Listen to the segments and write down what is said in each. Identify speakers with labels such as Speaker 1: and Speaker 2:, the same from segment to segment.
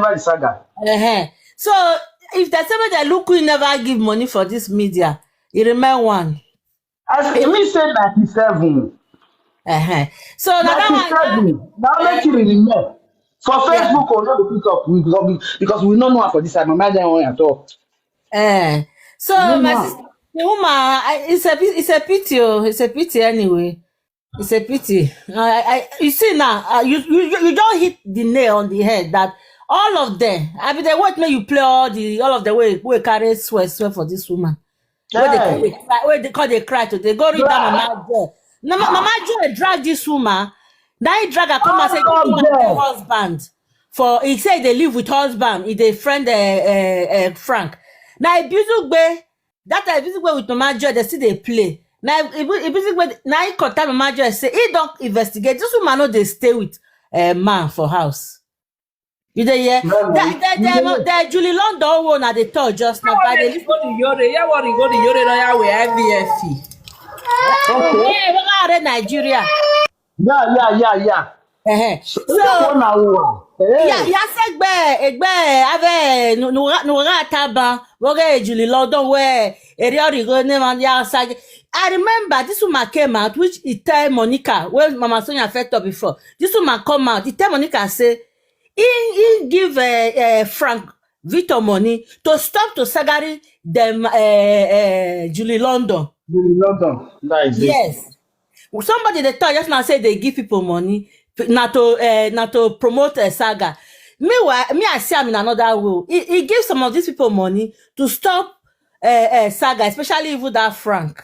Speaker 1: never the saga.
Speaker 2: So if there's somebody that look, we never give money for this media, you remember one.
Speaker 1: As me say 97.
Speaker 2: So now that
Speaker 1: 97. Now let you remember. For Facebook or not the pick up because we don't know for this side. My mind don't at all.
Speaker 2: So my sister, the woman, it's a pity. It's a pity anyway. It's a pity. You see now, you don't hit the nail on the head that all of them. I mean, they want me you play all of the way we carry swear for this woman. Where they cry to they go read down Mama Joy. Now Mama Joy drag this woman. Now he drag her come and say her husband. For he said they live with husband. He they friend Frank. Now a beautiful way that a beautiful way with Mama Joy they see they play. Now a beautiful way now he contact Mama Joy say he don't investigate. This woman know they stay with man for house. You dey hear? That Julie London one at the top just now. By the listen to Yore, yeah, what you go to Yore now with IBFC. Okay, we got Nigeria.
Speaker 1: Yeah.
Speaker 2: So segbe ave no taba woge Julie London where area go name and outside. I remember this woman came out which he tell Monica when Mama Sonia fed up before. This woman come out, he tell Monica say he give Frank Victor money to stop to sagari them Julie London.
Speaker 1: That is
Speaker 2: yes. Somebody they thought just now say they give people money not to promote a saga. Meanwhile, I see him in another way. He gives some of these people money to stop saga, especially even that Frank.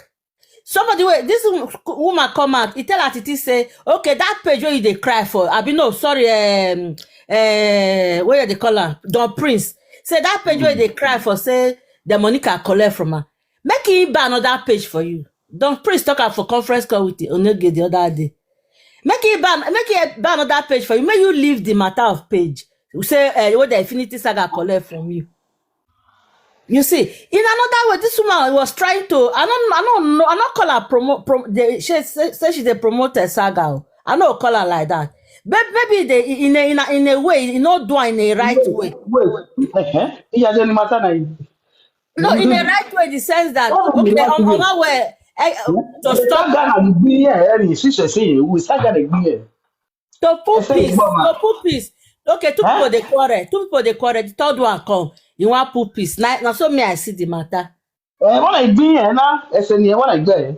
Speaker 2: Somebody this woman come out, he tell her Titi say, okay, that page where they cry for. I be no sorry, where they call her Don Prince. Say that page where they cry for, say the money can collect from her. Make him buy another page for you. Don Prince talk out for conference call with the Onege the other day. Make it buy another page for you. May you leave the matter of page. You say what the Infinity Saga collect from you. You see, in another way, this woman was trying to. I don't know. I not call her promote. She say she's a promoter saga. I don't call her like that. But maybe they in a way, you know, do in a right way.
Speaker 1: Yeah, then matter na.
Speaker 2: No, in a right way, the sense that okay, on our way. To stop
Speaker 1: Ghana be here, she say we start Ghana be here.
Speaker 2: To put peace. Okay, two people they quarrel. The third one come. You want put peace. Now so me I see the matter.
Speaker 1: When I be here now, I say when I go.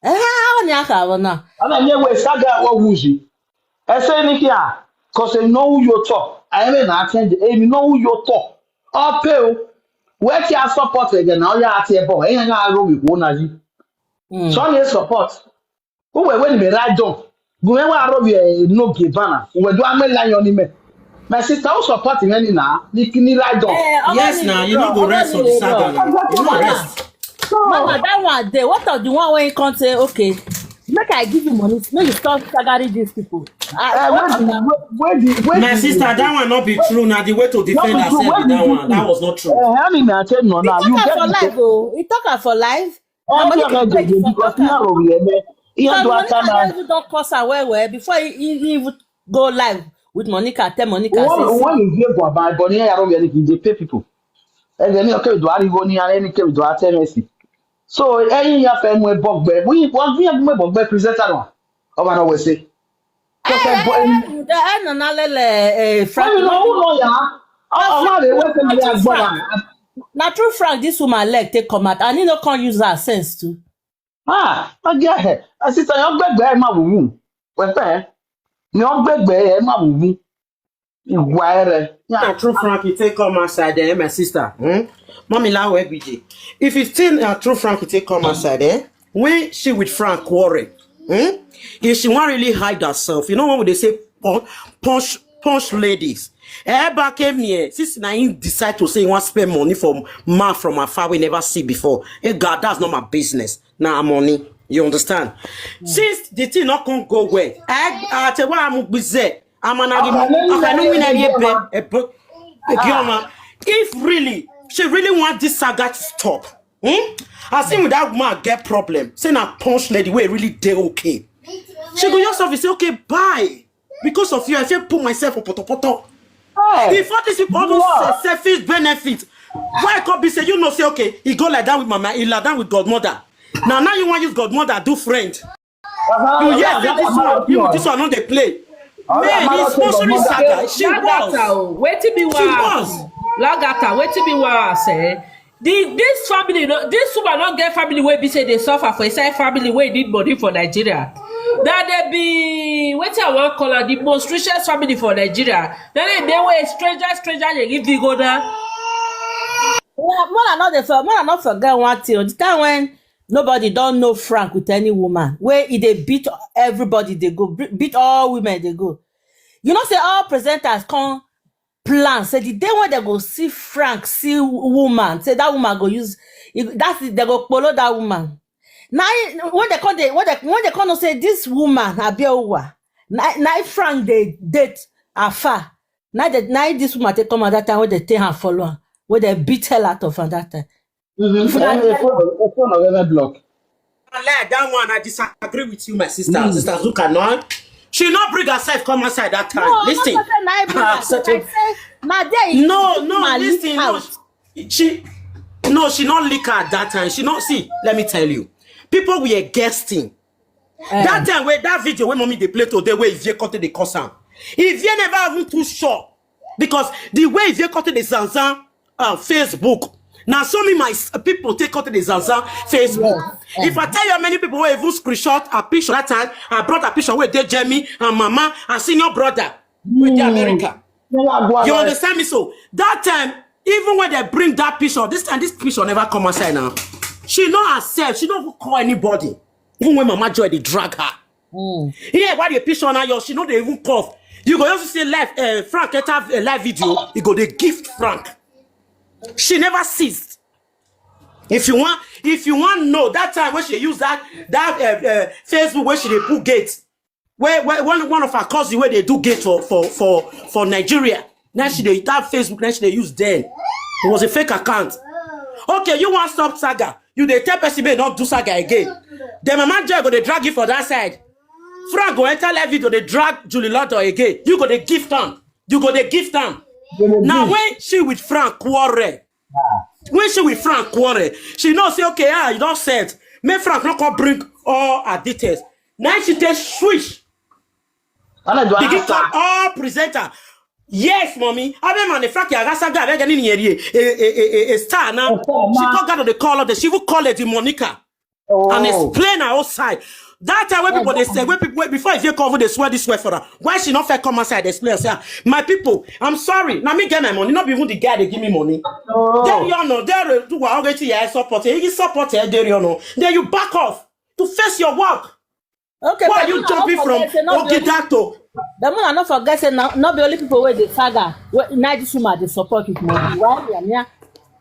Speaker 2: How on ya now?
Speaker 1: Ana nye we saga wa wuji. I say ni kia, cause I know who you talk. I mean I attend you know who you talk. All pay. Where can support again now ya at here boy. Ain't na go with one aji. So you support. Who when me right down. Go when I rob no give banner. We do am line on him. My sister who supporting any now. Ni right down.
Speaker 3: Yes now, you no go rest on the saga. You no rest.
Speaker 2: Mama, that one day. What of the one when you can't say okay? Make I give you money. No, you stop sagaring these people.
Speaker 3: My sister, that one not be true. Now the way to defend herself with that one, that was not true.
Speaker 2: You get for life, oh. You talk for life. Don't cross her well before he even go live with Monica. Tell Monica.
Speaker 1: When you give about Bonnie, they pay people. And then you okay, do I go near any case do I tell me? So any your family bugbear, we want me a bugbear presenter. Oh, I always say.
Speaker 2: Now true Frank, this woman leg take come out, and he no can use her sense too.
Speaker 1: I get her. I sister, your bugbear, my womb. Well, your bugbear, my womb.
Speaker 3: Yeah, true Frankie take come outside there, my sister. Mommy la BJ. If it's still true Frankie take come outside there, when she with Frank quarrel, if she want really hide herself, you know what would they say? Punch ladies. Everybody came here. Since now decide to say he want to spend money for man from afar we never see before. Hey God, that's not my business. Now money. You understand? Since the thing not gonna go well, I tell what I'm busy. If really she really want this saga to stop, I think with that woman get problem. Say na punch lady where really they okay. She go yourself and say okay bye because of you. I feel put myself on poto.
Speaker 1: Hey,
Speaker 3: Before these people, all
Speaker 1: what?
Speaker 3: those selfish benefits, why could be say, you know, say, okay, he go like that with mama, he like that with godmother. Now you want to use godmother, do friend. You yes, this one not they play. Man, he's sponsoring Saga. She was.
Speaker 4: Wait till be
Speaker 3: She was.
Speaker 4: Lagata, wait till be say. This family, this woman don't get family where be say they suffer for inside family where need money for Nigeria. That they be what I want call her the most richest family for Nigeria. Then they were stranger they give the go there.
Speaker 2: More not forget one thing. The time when nobody don't know Frank with any woman, where they beat everybody, they go beat all women, they go. You know, say all presenters come plan. Say the day when they go see Frank, see woman, say that woman go use that's it, they go follow that woman. Now when they come say this woman Abieyuwa, now Frank they date afar. Now this woman they come at that time when they take her follow her, where they beat hell out of her that time.
Speaker 1: Block.
Speaker 3: That one, I disagree with you, my sister. Sister Zuka, no. She not bring herself come outside that time.
Speaker 2: No,
Speaker 3: listen. She not lick her at that time. She not see. Let me tell you, people were guessing. That time where that video when mommy they play today where if you cut the cousin, if you never even too sure because the way if you cut the Zanzan Facebook. Now, so me my people take out the Zanzan Facebook. If I tell you how many people were even screenshot a picture that time, I brought a picture with their Jamie and Mama and senior brother with the America. You understand me? So that time, even when they bring that picture, this time this picture never come outside now. She not herself. She don't call anybody. Even when Mama Joy they drag her. Yeah, why the picture now? She know they even cough. You go also see live Frank get have a live video. You go they gift Frank. She never ceased. If you want know that time when she used that Facebook where she they put gate, where one of her cousins where they do gate for Nigeria. Now she they that Facebook. Now she they use then. It was a fake account. Okay, you want stop Saga? You they tell person may not do Saga again. The Mama Joy go they drag you for that side. Frank go enter live video they drag Julie Lotto again. You go they gift them. You go they gift them. Now when she with Frank quarrel, she know say okay, you don't say it. May Frank not come bring all her details. Now she take switch. Begin call all presenter. Yes, mommy. I mean, man, the Frank Yagasaga again in a star now. She called God on the call of the she will call it the Monica and explain her outside. That time when people they say when people before if you cover they swear this way for her. Why she not fair come outside explain say my people, I'm sorry. Now me get my money, not even the guy they give me money. Then you know, they do what already I support. You support there you know. Then you back off to face your work.
Speaker 2: Okay,
Speaker 3: why are you jumping from Ogidato?
Speaker 2: The one I not forget say not the only people where they Saga now this woman they support with money. Why?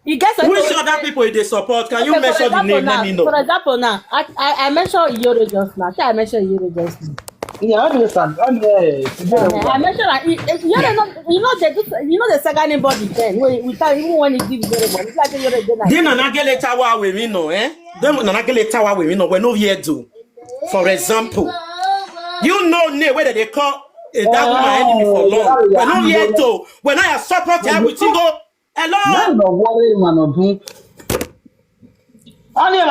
Speaker 2: You guys
Speaker 3: which other people they support? Can you mention the name? Let me know.
Speaker 2: For example, now I mentioned Yoro just now. I mentioned Yoro just now.
Speaker 1: Yeah, I understand. I
Speaker 2: mentioned that you know the Saga anybody then without even when it gives very money. It's like Yoro.
Speaker 3: Then anagele tawa we me know, eh? Then anagele tawa we me know. We no here do. For example, you know whether they call that woman enemy for long. We no here do. When I support her, we go. Hello.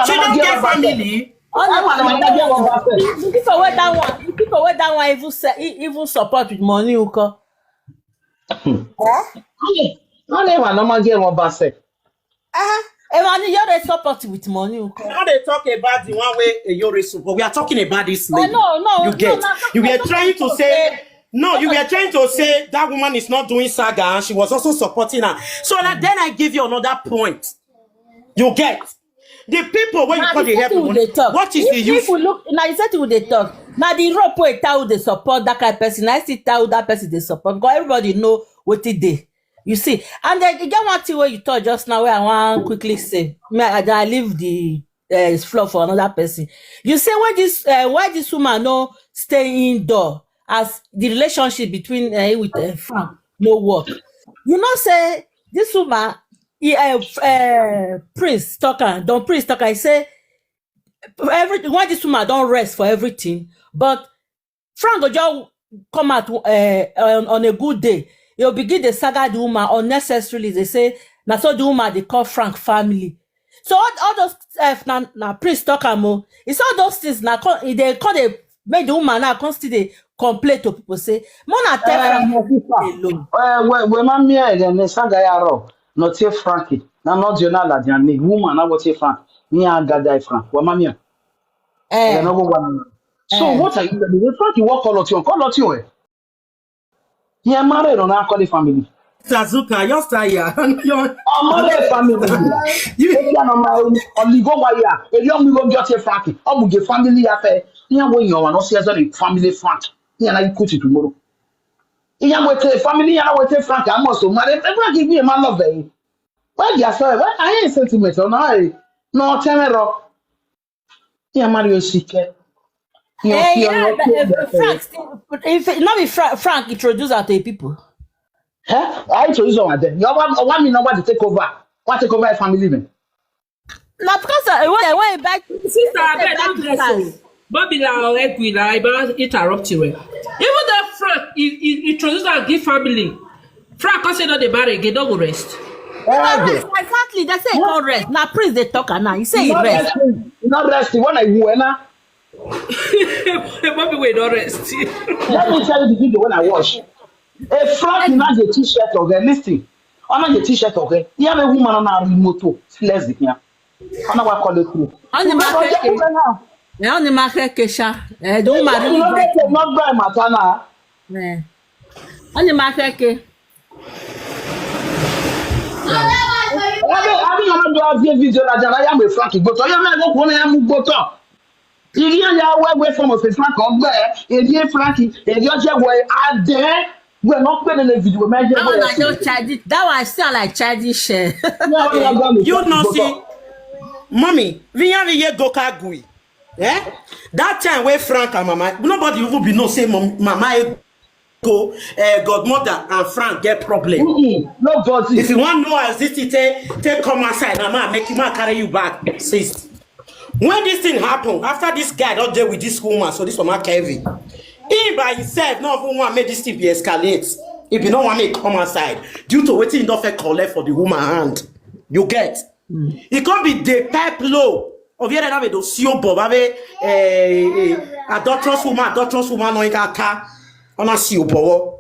Speaker 3: She don't get family.
Speaker 2: The people where that one even support with money, uko. You're support with money, uko.
Speaker 3: Now they talk about the one way you're support. We are talking about this lady.
Speaker 2: No.
Speaker 3: You get. You were trying to say. No, you were trying to say that woman is not doing Saga and she was also supporting her. So then I give you another point. You get. The people when you call the help, what is the use?
Speaker 2: People look now. You said who they talk. Now the rope where tell they support that kind of person. I still tell that person they support because everybody know what it they. You see, and then you get one thing where you talk just now where I want quickly say. I leave the floor for another person. You say why this woman no stay indoor as the relationship between with Frank no work. You know say this woman. Prince talker, I say why this woman don't rest for everything, but Frank go just come out on a good day. you'll begin the saga the woman unnecessarily. They say, now so the woman they call Frank family. So all those now priest talk amo. It's all those things now they call they make the woman now constantly complain to people say, Mona tell Frank alone.
Speaker 1: When my me again, the saga yaro, not say Frankie. Now not Jonah la Janny, woman, I was say Frank. Me and guy Frank. When my me. So what are you doing? Frankie, what call you? Call you. He are married on our colleague family.
Speaker 3: Sazuka, you're tired.
Speaker 1: Mother family. You can only go wire. A young will get a Frankie. I will get family affair. Here when you are not serious family Frank. Here I put it tomorrow. Here I will tell family. I will tell Frank. I must marry. Everyone give me a man of day. Why you say? Why I ain't sentimental now? No, tell me rock. Here Mario secret.
Speaker 2: Frank, if not be Frank introduce her to people.
Speaker 1: Huh? I introduce her then. You want me now to take over? Want to take over a family man?
Speaker 2: Now because when back
Speaker 4: Sister, I bet that dress. Bobby la I interrupt you. Even though Frank introduce her give family, Frank can say no the marry again, don't go rest.
Speaker 2: Exactly, they say he can't rest. Now priest they talk now. He say he rest.
Speaker 1: Not resting when I win.
Speaker 4: Bobby will not rest.
Speaker 1: Let me tell you the video when I wash. A Frank has a t-shirt okay, listen. On a t-shirt okay. You have a woman on our motor. Let's see here. On our call it through.
Speaker 2: On the market, Kesha. Don't marry.
Speaker 1: Not by Matana.
Speaker 2: On the market.
Speaker 1: I don't know video that I am with Frankie, but I am not going to move up. Il y a where from of Frank on there, and dear Frankie, and your job way out there. We're not putting the video.
Speaker 2: That one still like childish.
Speaker 3: You know, see, mommy, we have a year go kagui. Eh? That time where Frank and Mama, nobody will be no say Mama go godmother and Frank get problem.
Speaker 1: Nobody.
Speaker 3: If you want to know as this take come outside, Mama make you carry you back, sis. When this thing happened, after this guy don't deal with this woman, so this woman Kevin, he by himself not even want to make this thing be escalate. If you don't want to come outside, due to waiting don't fake collect for the woman hand, you get. It can't be the pipe low. Of here have do sio bob have adulterous woman no in car on a sio bob.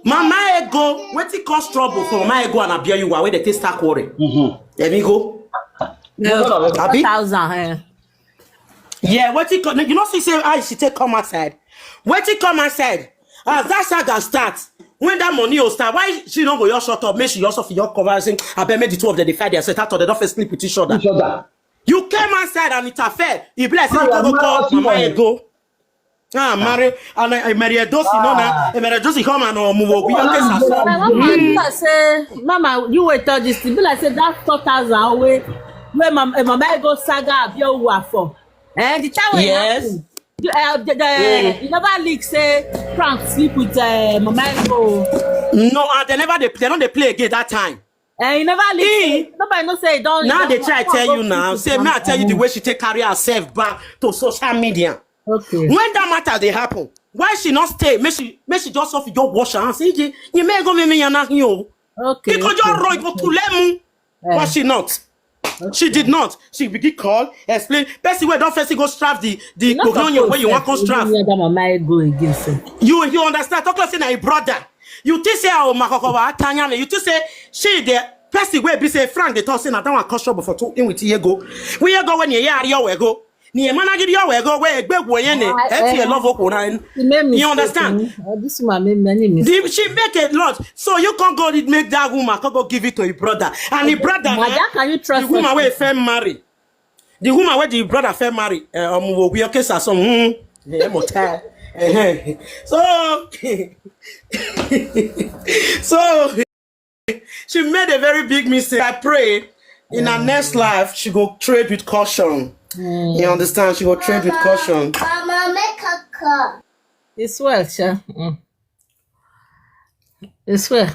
Speaker 3: Mama ego, waiting cause trouble for Mama ego and Abieyuwa where they take start quarrel. There we go.
Speaker 2: No, 1,000.
Speaker 3: Yeah, what you know, she say, I she take come outside. What you come outside? As that saga starts, when that money will start, why she don't go your shut up? Make she also for your conversing. I bet made the two of them fight themselves out of the don't sleep with each other. You came outside and it's a fair. You bless you go call Mama go. Mary and Mary Dosi no na. Mary Dosi come and move.
Speaker 2: Say, Mama, you wait tell this thing. Be like say that 4,000 away. Where Mama go saga Abieyuwa for. The time
Speaker 3: yes.
Speaker 2: You never leak say Frank sleep with Mama go.
Speaker 3: No, they don't play again that time.
Speaker 2: You never leak. Nobody no say don't.
Speaker 3: Now they try to tell you now. Say me I tell you the way she take carry herself back to social media.
Speaker 2: Okay.
Speaker 3: When that matter they happen, why she not stay? Make she just off your wash her and say you may go me and you.
Speaker 2: Okay.
Speaker 3: Because you're right go to them. But she not. Okay. She did not. She begin call, explain. Person where don't first go strap the Cognon where you want to strap. You understand? Talk like say na a brother. You think say oh Makokowa Tanya, you think say she the person where be say Frank they talk say na that one cost trouble for two in with you go. We go when you we go. Ni mana give you we go where egbe yen e love okuna. You understand?
Speaker 2: This woman
Speaker 3: she make a lot. So you can't go make that woman go give it to your brother. And the brother
Speaker 2: can you trust
Speaker 3: the woman where fair marry. The woman where the brother fair marry we okay so so she made a very big mistake. I pray in her next life she go trade with caution. You understand? She will trade with caution.
Speaker 5: Mama, make a car.
Speaker 2: It's well, Sha. It's well.